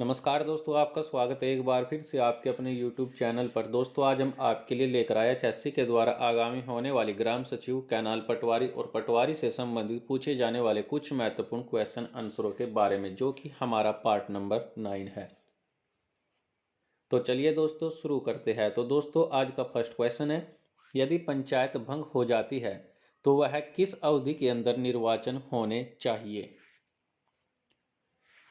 नमस्कार दोस्तों, आपका स्वागत है एक बार फिर से आपके अपने YouTube चैनल पर। दोस्तों, आज हम आपके लिए लेकर आए एचएससी के द्वारा आगामी होने वाली ग्राम सचिव, कैनाल पटवारी और पटवारी से संबंधित पूछे जाने वाले कुछ महत्वपूर्ण क्वेश्चन आंसरों के बारे में, जो कि हमारा पार्ट नंबर 9 है। तो चलिए दोस्तों शुरू करते हैं। तो दोस्तों, आज का फर्स्ट क्वेश्चन है, यदि पंचायत भंग हो जाती है तो वह किस अवधि के अंदर निर्वाचन होने चाहिए?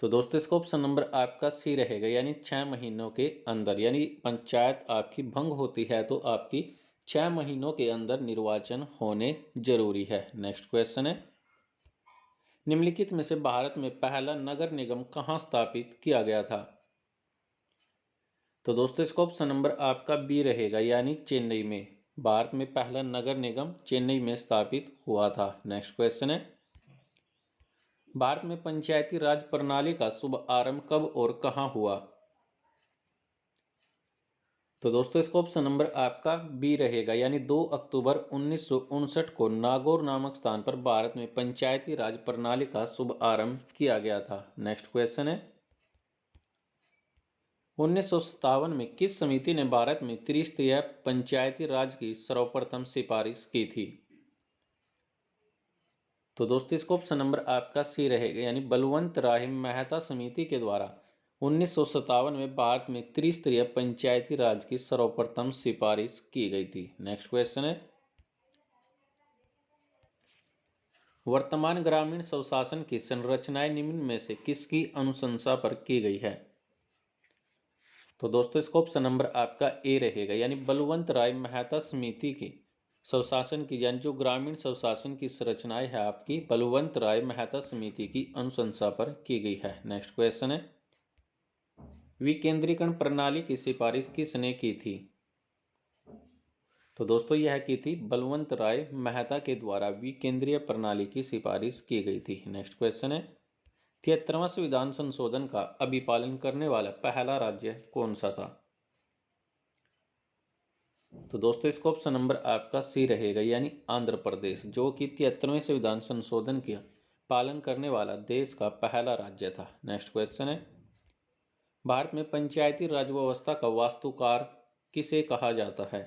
तो दोस्तों, इसका ऑप्शन नंबर आपका सी रहेगा, यानी 6 महीनों के अंदर। यानी पंचायत आपकी भंग होती है तो आपकी 6 महीनों के अंदर निर्वाचन होने जरूरी है। नेक्स्ट क्वेश्चन है, निम्नलिखित में से भारत में पहला नगर निगम कहाँ स्थापित किया गया था? तो दोस्तों, इसका ऑप्शन नंबर आपका बी रहेगा, यानी चेन्नई में। भारत में पहला नगर निगम चेन्नई में स्थापित हुआ था। नेक्स्ट क्वेश्चन है, भारत में पंचायती राज प्रणाली का शुभ आरंभ कब और कहां हुआ? तो दोस्तों, इसका ऑप्शन नंबर आपका बी रहेगा, यानी 2 अक्टूबर 1959 को नागौर नामक स्थान पर भारत में पंचायती राज प्रणाली का शुभ आरंभ किया गया था। नेक्स्ट क्वेश्चन है, 1957 में किस समिति ने भारत में त्रिस्तरीय पंचायती राज की सर्वप्रथम सिफारिश की थी? तो दोस्तों, इसका ऑप्शन नंबर आपका सी रहेगा, यानी बलवंत राय मेहता समिति के द्वारा 1957 में भारत में त्रिस्तरीय पंचायती राज की सर्वप्रथम सिफारिश की गई थी। नेक्स्ट क्वेश्चन है, वर्तमान ग्रामीण स्वशासन की संरचनाएं निम्न में से किसकी अनुशंसा पर की गई है? तो दोस्तों, इसका ऑप्शन नंबर आपका ए रहेगा, यानी बलवंत राय मेहता समिति की स्वशासन की, यानी जो ग्रामीण स्वशासन की संरचनाएं है आपकी बलवंत राय मेहता समिति की अनुशंसा पर की गई है। नेक्स्ट क्वेश्चन है, विकेंद्रीकरण प्रणाली की सिफारिश किसने की थी? तो दोस्तों, यह की थी बलवंत राय मेहता के द्वारा विकेंद्रीय प्रणाली की सिफारिश की गई थी। नेक्स्ट क्वेश्चन है, 73वां संविधान संशोधन का अभिपालन करने वाला पहला राज्य कौन सा था? तो दोस्तों, इसका ऑप्शन नंबर आपका सी रहेगा, यानी आंध्र प्रदेश, जो कि 73वें संविधान संशोधन का पालन करने वाला देश का पहला राज्य था। नेक्स्ट क्वेश्चन है, भारत में पंचायती राज व्यवस्था का वास्तुकार किसे कहा जाता है?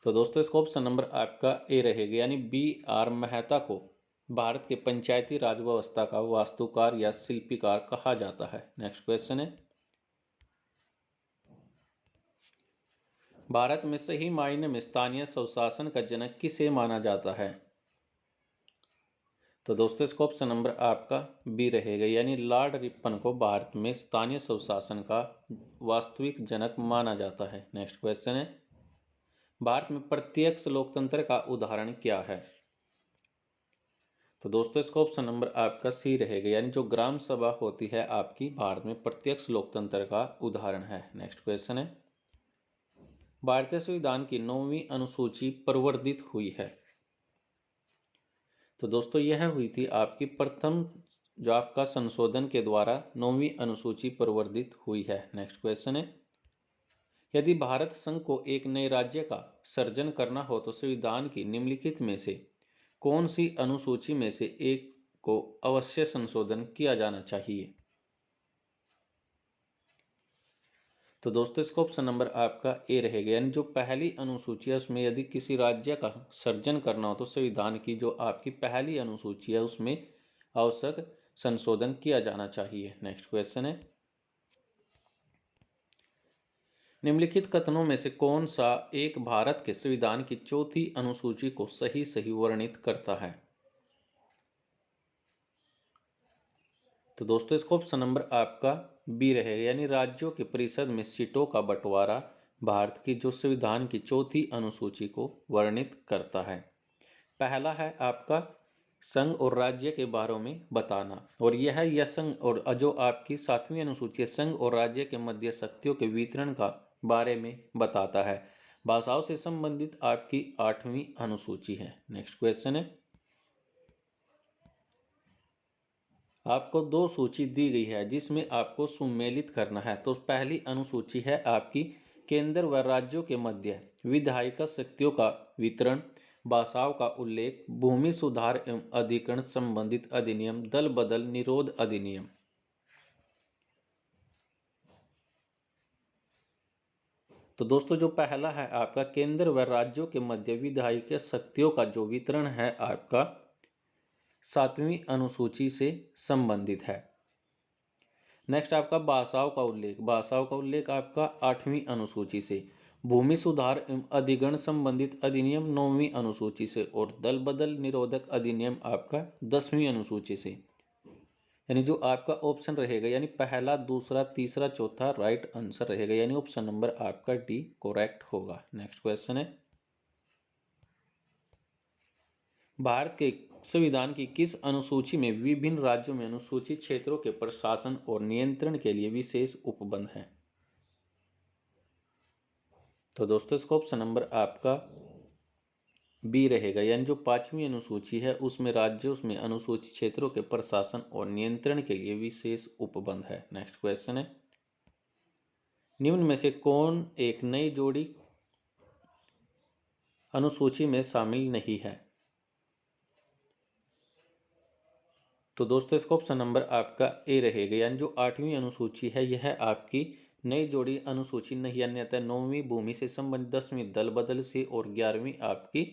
तो दोस्तों, इसका ऑप्शन नंबर आपका ए रहेगा, यानी बी आर मेहता को भारत के पंचायती राज व्यवस्था का वास्तुकार या शिल्पीकार कहा जाता है। नेक्स्ट क्वेश्चन है, भारत में सही मायने में स्थानीय स्वशासन का जनक किसे माना जाता है? तो दोस्तों, इसका ऑप्शन नंबर आपका बी रहेगा, यानी लॉर्ड रिपन को भारत में स्थानीय स्वशासन का वास्तविक जनक माना जाता है। नेक्स्ट क्वेश्चन है, भारत में प्रत्यक्ष लोकतंत्र का उदाहरण क्या है? तो दोस्तों, इसका ऑप्शन नंबर आपका सी रहेगा, यानी जो ग्राम सभा होती है आपकी भारत में प्रत्यक्ष लोकतंत्र का उदाहरण है। नेक्स्ट क्वेश्चन है, भारतीय संविधान की 9वीं अनुसूची प्रवर्धित हुई है? तो दोस्तों, यह हुई थी आपकी प्रथम जो आपका संशोधन के द्वारा 9वीं अनुसूची प्रवर्धित हुई है। नेक्स्ट क्वेश्चन है, यदि भारत संघ को एक नए राज्य का सृजन करना हो तो संविधान की निम्नलिखित में से कौन सी अनुसूची में से एक को अवश्य संशोधन किया जाना चाहिए? तो दोस्तों, इसका ऑप्शन नंबर आपका ए रहेगा, यानी जो पहली अनुसूची है उसमें यदि किसी राज्य का सृजन करना हो तो संविधान की जो आपकी पहली अनुसूची है उसमें आवश्यक संशोधन किया जाना चाहिए। नेक्स्ट क्वेश्चन है, निम्नलिखित कथनों में से कौन सा एक भारत के संविधान की चौथी अनुसूची को सही सही वर्णित करता है? तो दोस्तों, इसका ऑप्शन नंबर आपका बी रहेगा, यानी राज्यों के परिषद में सीटों का बंटवारा भारत की जो संविधान की चौथी अनुसूची को वर्णित करता है। पहला है आपका संघ और राज्य के बारे में बताना, और यह संघ और जो आपकी 7वीं अनुसूची है संघ और राज्य के मध्य शक्तियों के वितरण का बारे में बताता है। भाषाओं से संबंधित आपकी 8वीं अनुसूची है। नेक्स्ट क्वेश्चन है, आपको 2 सूची दी गई है जिसमें आपको सुमेलित करना है। तो पहली अनुसूची है आपकी केंद्र व राज्यों के मध्य विधायिका शक्तियों का वितरण, भाषाओं का उल्लेख, भूमि सुधार एवं अधिग्रहण संबंधित अधिनियम, दल बदल निरोध अधिनियम। तो दोस्तों जो पहला है आपका केंद्र व राज्यों के मध्य विधायिका शक्तियों का जो वितरण है आपका 7वीं अनुसूची से संबंधित है। नेक्स्ट आपका भाषाओं का उल्लेख आपका 8वीं अनुसूची से, भूमि सुधार एवं अधिग्रहण संबंधित अधिनियम 9वीं अनुसूची से और दल बदल निरोधक अधिनियम आपका 10वीं अनुसूची से। यानी जो आपका ऑप्शन रहेगा यानी पहला, दूसरा, तीसरा, चौथा राइट आंसर रहेगा, यानी ऑप्शन नंबर आपका डी करेक्ट होगा। नेक्स्ट क्वेश्चन है, भारत के संविधान की किस अनुसूची में विभिन्न राज्यों में अनुसूचित क्षेत्रों के प्रशासन और नियंत्रण के लिए विशेष उपबंध है? तो दोस्तों इसका ऑप्शन नंबर आपका बी रहेगा, यानी जो 5वीं अनुसूची है उसमें राज्यों में अनुसूचित क्षेत्रों के प्रशासन और नियंत्रण के लिए विशेष उपबंध है। नेक्स्ट क्वेश्चन है, निम्न में से कौन एक नई जोड़ी अनुसूची में शामिल नहीं है? तो दोस्तों इसका ऑप्शन नंबर आपका ए रहेगा, यानी जो 8वीं अनुसूची है यह आपकी नई जोड़ी अनुसूची नहीं, अन्यथा 9वीं भूमि से संबंधित, 10वीं दल बदल से और 11वीं आपकी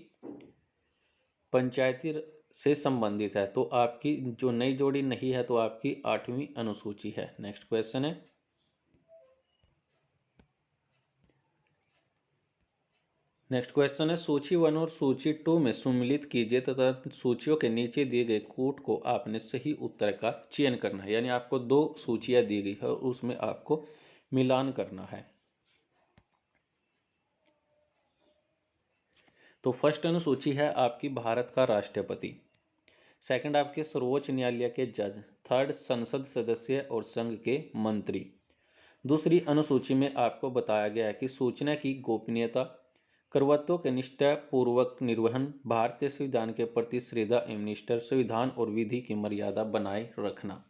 पंचायती से संबंधित है। तो आपकी जो नई जोड़ी नहीं है तो आपकी 8वीं अनुसूची है। नेक्स्ट क्वेश्चन है, सूची 1 और सूची 2 में सम्मिलित कीजिए तथा सूचियों के नीचे दिए गए कूट को आपने सही उत्तर का चयन करना है। यानी आपको 2 सूचियां दी गई है और उसमें आपको मिलान करना है। तो फर्स्ट अनुसूची है आपकी भारत का राष्ट्रपति, सेकंड आपके सर्वोच्च न्यायालय के जज, थर्ड संसद सदस्य और संघ के मंत्री। दूसरी अनुसूची में आपको बताया गया है कि सूचना की गोपनीयता, कर्तव्यों के निष्ठापूर्वक निर्वहन, भारत के संविधान के प्रति श्रद्धा एवं निष्ठा, संविधान और विधि की मर्यादा बनाए रखना।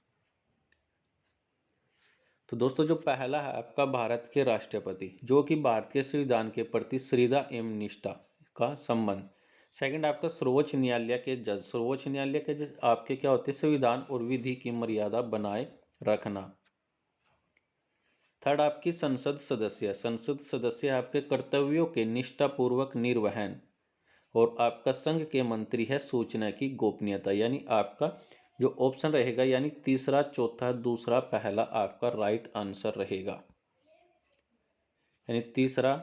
तो दोस्तों जो पहला है आपका भारत के राष्ट्रपति, जो कि भारत के संविधान के प्रति श्रद्धा एवं निष्ठा का संबंध। सेकंड आपका सर्वोच्च न्यायालय के जज, सर्वोच्च न्यायालय के जज आपके क्या होते हैं? संविधान और विधि की मर्यादा बनाए रखना। थर्ड आपकी संसद सदस्य, संसद सदस्य आपके कर्तव्यों के निष्ठापूर्वक निर्वहन। और आपका संघ के मंत्री है सूचना की गोपनीयता, यानी आपका जो ऑप्शन रहेगा यानी तीसरा, चौथा, दूसरा, पहला आपका राइट आंसर रहेगा। यानी तीसरा,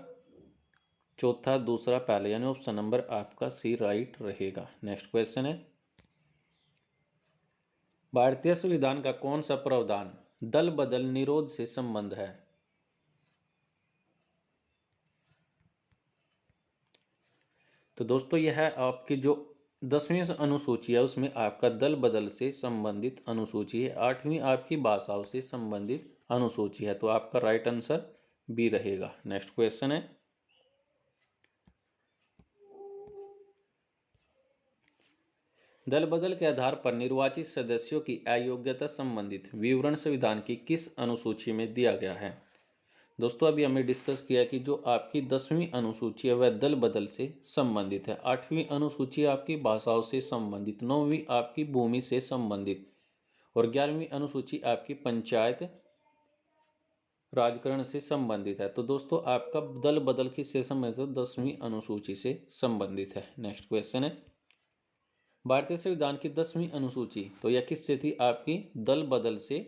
चौथा, दूसरा, पहला, यानी ऑप्शन नंबर आपका सी राइट रहेगा। नेक्स्ट क्वेश्चन है, भारतीय संविधान का कौन सा प्रावधान दल बदल निरोध से संबंध है? तो दोस्तों यह आपकी जो 10वीं अनुसूची है उसमें आपका दल बदल से संबंधित अनुसूची है। 8वीं आपकी भाषाओं से संबंधित अनुसूची है, तो आपका राइट आंसर बी रहेगा। नेक्स्ट क्वेश्चन है, दल बदल के आधार पर निर्वाचित सदस्यों की अयोग्यता संबंधित विवरण संविधान की किस अनुसूची में दिया गया है? दोस्तों अभी हमने डिस्कस किया कि जो आपकी 10वीं अनुसूची है वह दल बदल से संबंधित है, 8वीं अनुसूची आपकी भाषाओं से संबंधित, 9वीं आपकी भूमि से संबंधित और 11वीं अनुसूची आपकी पंचायत राजकरण से संबंधित है। तो दोस्तों आपका दल बदल किससे संबंधित है? 10वीं अनुसूची से संबंधित है। नेक्स्ट क्वेश्चन है, भारतीय संविधान की 10वीं अनुसूची तो यह किससे थी? आपकी दल बदल से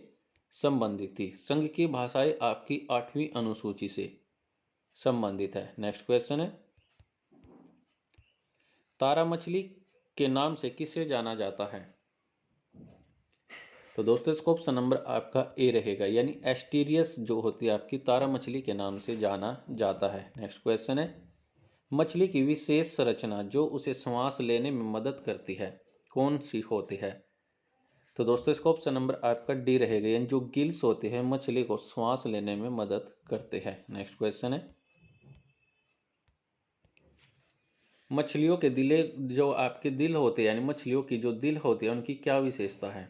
संबंधित थी। संघ की भाषाएं आपकी 8वीं अनुसूची से संबंधित है। नेक्स्ट क्वेश्चन है, तारा मछली के नाम से किसे जाना जाता है? तो दोस्तों इसको ऑप्शन नंबर आपका ए रहेगा, यानी एस्टीरियस जो होती है आपकी तारा मछली के नाम से जाना जाता है। नेक्स्ट क्वेश्चन है, मछली की विशेष संरचना जो उसे श्वास लेने में मदद करती है कौन सी होती है? तो दोस्तों इसका ऑप्शन नंबर आपका डी रहेगा, यानी जो गिल्स होते हैं मछली को श्वास लेने में मदद करते हैं। नेक्स्ट क्वेश्चन है, मछलियों के दिले जो आपके दिल होते हैं यानी मछलियों की जो दिल होती है उनकी क्या विशेषता है?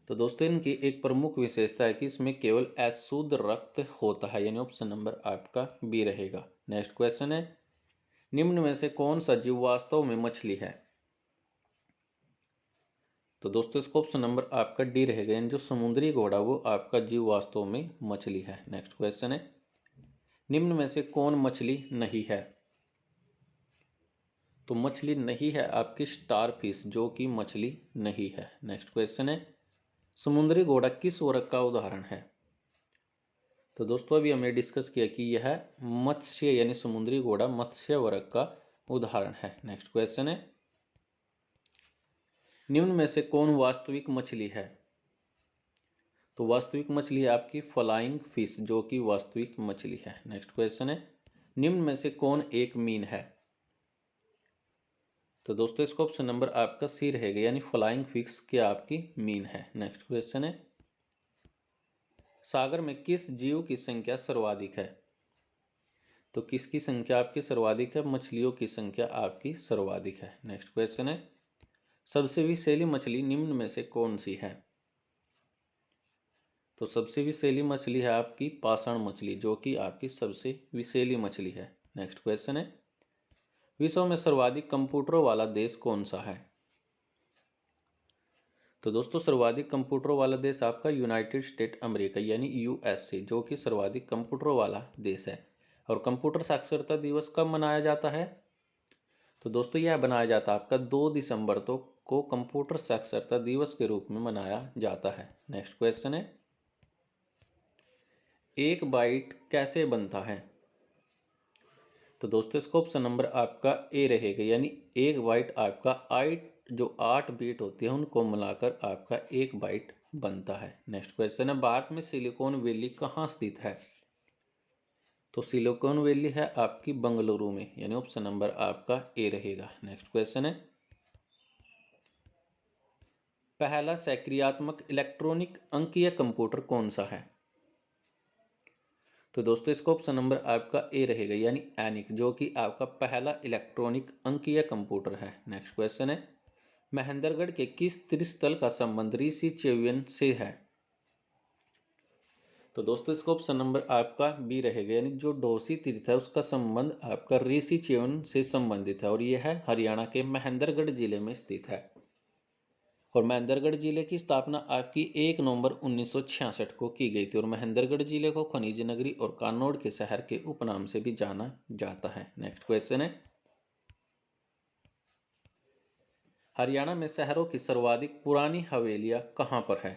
तो दोस्तों इनकी एक प्रमुख विशेषता है कि इसमें केवल अशुद्ध रक्त होता है, यानी ऑप्शन नंबर आपका बी रहेगा। नेक्स्ट क्वेश्चन है, निम्न में से कौन सा जीव वास्तव में मछली है? तो दोस्तों इसका ऑप्शन नंबर आपका डी रहेगा, यानी जो समुद्री घोड़ा वो आपका जीव वास्तव में मछली है। नेक्स्ट क्वेश्चन है, निम्न में से कौन मछली नहीं है? तो मछली नहीं है आपकी स्टार फिश, जो कि मछली नहीं है। नेक्स्ट क्वेश्चन है, समुद्री घोड़ा किस वर्ग का उदाहरण है? तो दोस्तों अभी हमने डिस्कस किया कि यह मत्स्य यानी समुद्री घोड़ा मत्स्य वर्ग का उदाहरण है। नेक्स्ट क्वेश्चन है, निम्न में से कौन वास्तविक मछली है? तो वास्तविक मछली है आपकी फ्लाइंग फिश, जो कि वास्तविक मछली है। नेक्स्ट क्वेश्चन है, निम्न में से कौन एक मीन है? तो दोस्तों इसका ऑप्शन नंबर आपका सी रहेगा, यानी फ्लाइंग फिश क्या आपकी मीन है। नेक्स्ट क्वेश्चन है, सागर में किस जीव की संख्या सर्वाधिक है? तो किसकी संख्या आपकी सर्वाधिक है? मछलियों की संख्या आपकी सर्वाधिक है। नेक्स्ट क्वेश्चन है, सबसे विषैली मछली निम्न में से कौन सी है? तो सबसे विषैली मछली है आपकी पाषाण मछली, जो कि आपकी सबसे विषैली मछली है। नेक्स्ट क्वेश्चन है, विश्व में सर्वाधिक कंप्यूटरों वाला देश कौन सा है? तो दोस्तों सर्वाधिक कंप्यूटरों वाला देश आपका यूनाइटेड स्टेट अमेरिका यानी यूएसए, जो कि सर्वाधिक कंप्यूटरों वाला देश है। और कंप्यूटर साक्षरता दिवस कब मनाया जाता है? तो दोस्तों यह बनाया जाता है आपका 2 दिसंबर को कंप्यूटर साक्षरता दिवस के रूप में मनाया जाता है। नेक्स्ट क्वेश्चन है, एक बाइट कैसे बनता है? तो दोस्तों इसका ऑप्शन नंबर आपका ए रहेगा, यानी एक बाइट आपका 8 बीट होती है उनको मिलाकर आपका एक बाइट बनता है। नेक्स्ट क्वेश्चन है, भारत में सिलिकॉन वैली कहाँ स्थित है? तो सिलिकॉन वैली है आपकी बंगलुरु में, यानी ऑप्शन नंबर आपका ए रहेगा। नेक्स्ट क्वेश्चन है, पहला सक्रियात्मक इलेक्ट्रॉनिक अंकीय कंप्यूटर कौन सा है? तो दोस्तों इसका ऑप्शन नंबर आपका ए रहेगा, यानी एनिक, जो कि आपका पहला इलेक्ट्रॉनिक अंकीय कंप्यूटर है। नेक्स्ट क्वेश्चन है, महेंद्रगढ़ के किस त्रिस्थल का संबंध ऋषि च्यवन से है? तो दोस्तों इसका ऑप्शन नंबर आपका बी रहेगा, यानी जो डोसी तीर्थ है उसका संबंध आपका ऋषि च्यवन से संबंधित है, और यह है हरियाणा के महेंद्रगढ़ जिले में स्थित है। और महेंद्रगढ़ जिले की स्थापना आपकी 1 नवंबर 1966 को की गई थी। और महेंद्रगढ़ जिले को खनिज नगरी और कानौड़ के शहर के उपनाम से भी जाना जाता है। नेक्स्ट क्वेश्चन है, हरियाणा में शहरों की सर्वाधिक पुरानी हवेलियां कहां पर है?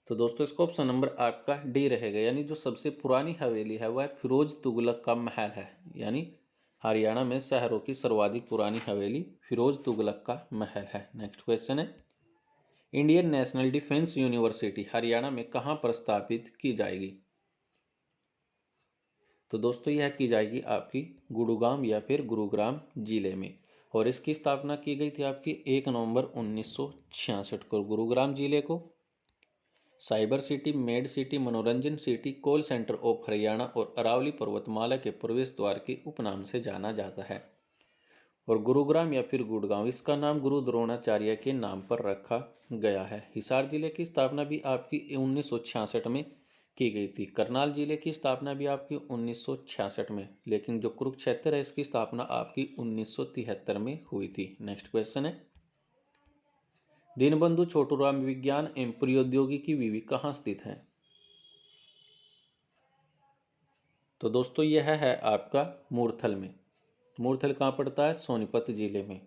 तो दोस्तों इसका ऑप्शन नंबर आपका डी रहेगा, यानी जो सबसे पुरानी हवेली है वह फिरोज तुगलक का महल है। यानी हरियाणा में शहरों की सर्वाधिक पुरानी हवेली फिरोज तुगलक का महल है। नेक्स्ट क्वेश्चन है, Indian national defence university Haryana में कहां पर स्थापित की जाएगी? तो दोस्तों यह की जाएगी आपकी गुड़गांव या फिर गुरुग्राम जिले में। और इसकी स्थापना की गई थी आपकी 1 नवंबर 1966 को। गुरुग्राम जिले को साइबर सिटी, मेड सिटी, मनोरंजन city, call centre of Haryana और अरावली पर्वतमाला के प्रवेश द्वार के उपनाम से जाना जाता है। और गुरुग्राम या फिर गुड़गांव, इसका नाम गुरु द्रोणाचार्य के नाम पर रखा गया है। हिसार जिले की स्थापना भी आपकी 1966 में की गई थी। करनाल जिले की स्थापना भी आपकी 1966 में, लेकिन जो कुरुक्षेत्र है इसकी स्थापना आपकी 1973 में हुई थी। नेक्स्ट क्वेश्चन है, दीनबंधु छोटूराम विज्ञान एवं प्रौद्योगिकी विवि कहाँ स्थित है? तो दोस्तों यह है आपका मूर्थल में। मूर्थल कहाँ पड़ता है? सोनीपत जिले में।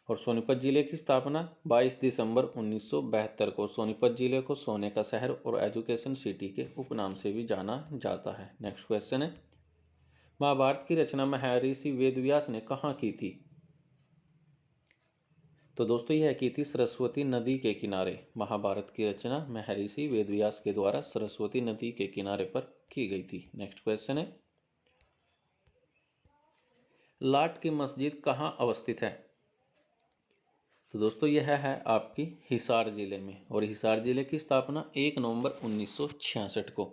और सोनीपत जिले की स्थापना 22 दिसंबर 1972 को। सोनीपत जिले को सोने का शहर और एजुकेशन सिटी के उपनाम से भी जाना जाता है। नेक्स्ट क्वेश्चन है, महाभारत की रचना महर्षि वेदव्यास ने कहाँ की थी? तो दोस्तों यह की थी सरस्वती नदी के किनारे। महाभारत की रचना महर्षि वेदव्यास के द्वारा सरस्वती नदी के किनारे पर की गई थी। नेक्स्ट क्वेश्चन है, लाट की मस्जिद कहाँ अवस्थित है? तो दोस्तों यह है आपकी हिसार जिले में। और हिसार जिले की स्थापना 1 नवंबर 1966 को।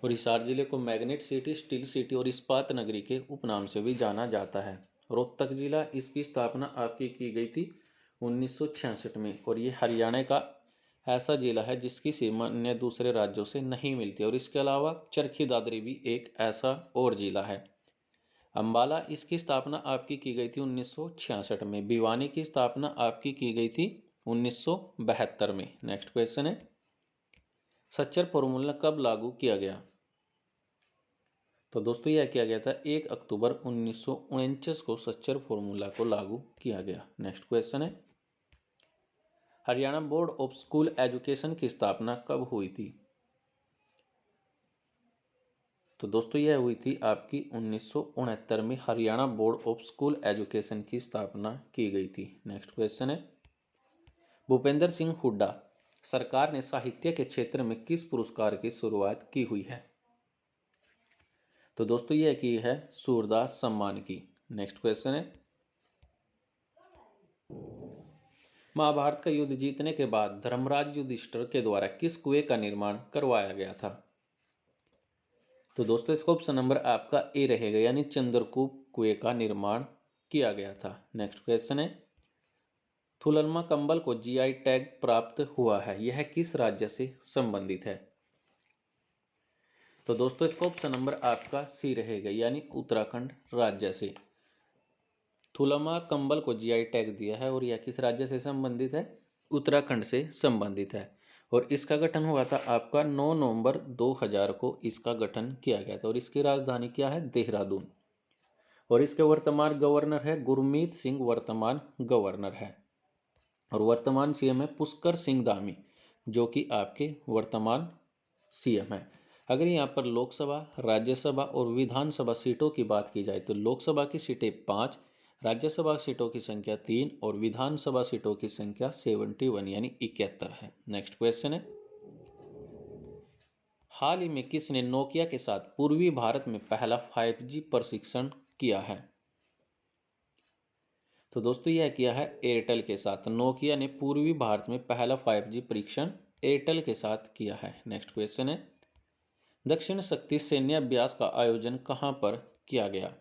और हिसार जिले को मैग्नेट सिटी, स्टील सिटी और इस्पात नगरी के उपनाम से भी जाना जाता है। रोहतक जिला, इसकी स्थापना आपकी की गई थी 1966 में। और ये हरियाणा का ऐसा जिला है जिसकी सीमा अन्य दूसरे राज्यों से नहीं मिलती। और इसके अलावा चरखी दादरी भी एक ऐसा और जिला है। अम्बाला, इसकी स्थापना आपकी की गई थी 1966 में। भिवानी की स्थापना आपकी की गई थी 1972 में। नेक्स्ट क्वेश्चन है, सच्चर फॉर्मूला कब लागू किया गया? तो दोस्तों यह किया गया था 1 अक्टूबर 1949 को सच्चर फॉर्मूला को लागू किया गया। नेक्स्ट क्वेश्चन है, Haryana board of school education की स्थापना कब हुई थी? तो दोस्तों यह हुई थी आपकी 1969 में Haryana board of school education की स्थापना की गई थी। नेक्स्ट क्वेश्चन है, भूपेंद्र सिंह हुड्डा सरकार ने साहित्य के क्षेत्र में किस पुरस्कार की शुरुआत की हुई है? तो दोस्तों यह की है सूरदास सम्मान की। नेक्स्ट क्वेश्चन है, महाभारत का युद्ध जीतने के बाद धर्मराज युधिष्ठिर के द्वारा किस कुएं का निर्माण करवाया गया था? तो दोस्तों इसका ऑप्शन नंबर आपका ए रहेगा, यानी चंद्रकूप कुएं का निर्माण किया गया था। नेक्स्ट क्वेश्चन है, थुलनमा कंबल को जीआई टैग प्राप्त हुआ है, यह किस राज्य से संबंधित है? तो दोस्तों इसका ऑप्शन नंबर आपका सी रहेगा, यानी उत्तराखंड राज्य से। थुलमा कंबल को जीआई टैग दिया है और यह किस राज्य से संबंधित है? उत्तराखंड से संबंधित है। और इसका गठन हुआ था आपका 9 नवंबर 2000 को इसका गठन किया गया था और इसकी राजधानी क्या है? देहरादून। और इसके वर्तमान गवर्नर है गुरमीत सिंह, वर्तमान गवर्नर है। और वर्तमान सीएम है पुष्कर सिंह धामी, जो कि आपके वर्तमान सीएम है। अगर यहाँ पर लोकसभा, राज्यसभा और विधानसभा सीटों की बात की जाए तो लोकसभा की सीटें 5, राज्यसभा सीटों की संख्या 3 और विधानसभा सीटों की संख्या 71 यानी 71 है। नेक्स्ट क्वेश्चन है, हाल ही में किसने नोकिया के साथ पूर्वी भारत में पहला 5G प्रशिक्षण किया है? तो दोस्तों यह किया है एयरटेल के साथ। नोकिया ने पूर्वी भारत में पहला 5G परीक्षण एयरटेल के साथ किया है। नेक्स्ट क्वेश्चन है, दक्षिण शक्ति सैन्य अभ्यास का आयोजन कहां पर किया गया?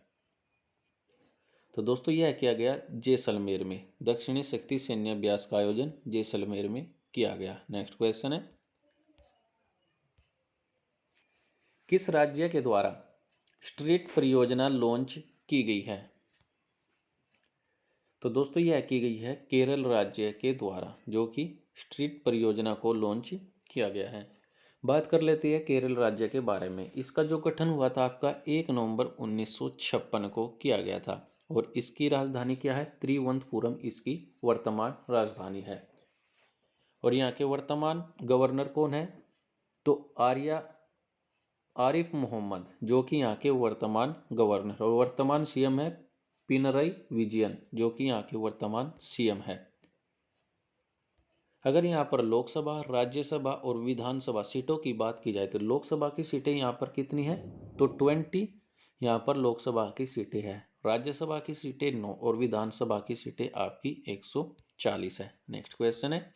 तो दोस्तों यह किया गया जैसलमेर में। दक्षिणी शक्ति सैन्य अभ्यास का आयोजन जैसलमेर में किया गया। नेक्स्ट क्वेश्चन है, किस राज्य के द्वारा स्ट्रीट परियोजना लॉन्च की गई है? तो दोस्तों यह की गई है केरल राज्य के द्वारा, जो कि स्ट्रीट परियोजना को लॉन्च किया गया है। बात कर लेते हैं केरल राज्य के बारे में। इसका जो गठन हुआ था आपका 1 नवंबर 1956 को किया गया था और इसकी राजधानी क्या है? त्रिवंतपुरम इसकी वर्तमान राजधानी है। और यहाँ के वर्तमान गवर्नर कौन है? तो आरिफ मोहम्मद, जो कि यहाँ के वर्तमान गवर्नर। और वर्तमान सीएम है पिनरई विजयन, जो कि यहाँ के वर्तमान सीएम है। अगर यहाँ पर लोकसभा, राज्यसभा और विधानसभा सीटों की बात की जाए तो लोकसभा की सीटें यहाँ पर कितनी है? तो 20 यहाँ पर लोकसभा की सीटें हैं। राज्यसभा की सीटें 9 और विधानसभा की सीटें आपकी 140 है। नेक्स्ट क्वेश्चन है,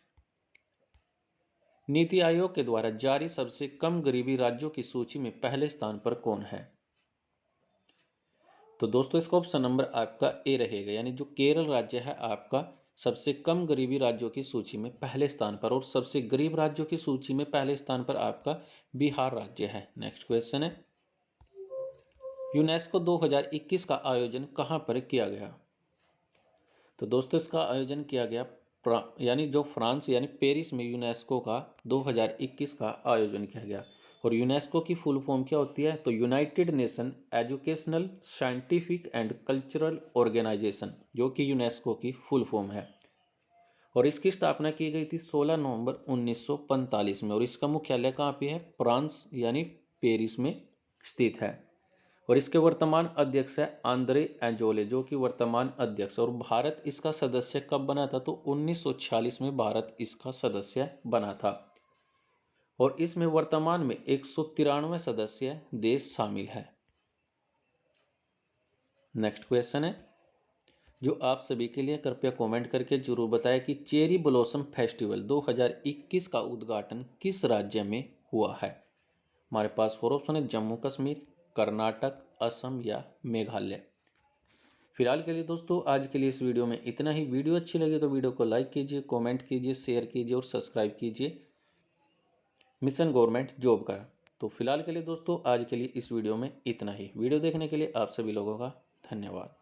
नीति आयोग के द्वारा जारी सबसे कम गरीबी राज्यों की सूची में पहले स्थान पर कौन है? तो दोस्तों इसका ऑप्शन नंबर आपका ए रहेगा, यानी जो केरल राज्य है आपका सबसे कम गरीबी राज्यों की सूची में पहले स्थान पर, और सबसे गरीब राज्यों की सूची में पहले स्थान पर आपका बिहार राज्य है। नेक्स्ट क्वेश्चन है, यूनेस्को 2021 का आयोजन कहां पर किया गया? तो दोस्तों इसका आयोजन किया गया यानी जो फ्रांस यानी पेरिस में यूनेस्को का 2021 का आयोजन किया गया। और यूनेस्को की फुल फॉर्म क्या होती है? तो United Nation Educational, Scientific and Cultural Organisation, जो कि यूनेस्को की फुल फॉर्म है। और इसकी स्थापना की गई थी 16 नवंबर 1945 में। और इसका मुख्यालय कहाँ पे है? फ्रांस यानी पेरिस में स्थित है। और इसके वर्तमान अध्यक्ष है आंद्रे एंजोले, जो कि वर्तमान अध्यक्ष। और भारत इसका सदस्य कब बना था? तो 1946 में भारत इसका सदस्य बना था। और इसमें वर्तमान में 193 सदस्य देश शामिल है। नेक्स्ट क्वेश्चन है जो आप सभी के लिए, कृपया कमेंट करके जरूर बताएं कि चेरी ब्लॉसम फेस्टिवल 2021 का उद्घाटन किस राज्य में हुआ है? हमारे पास 4 ऑप्शन है, जम्मू कश्मीर, कर्नाटक, असम या मेघालय। फिलहाल के लिए दोस्तों आज के लिए इस वीडियो में इतना ही। वीडियो अच्छी लगी तो वीडियो को लाइक कीजिए, कमेंट कीजिए, शेयर कीजिए और सब्सक्राइब कीजिए मिशन गवर्नमेंट जॉब का। तो फिलहाल के लिए दोस्तों आज के लिए इस वीडियो में इतना ही। वीडियो देखने के लिए आप सभी लोगों का धन्यवाद।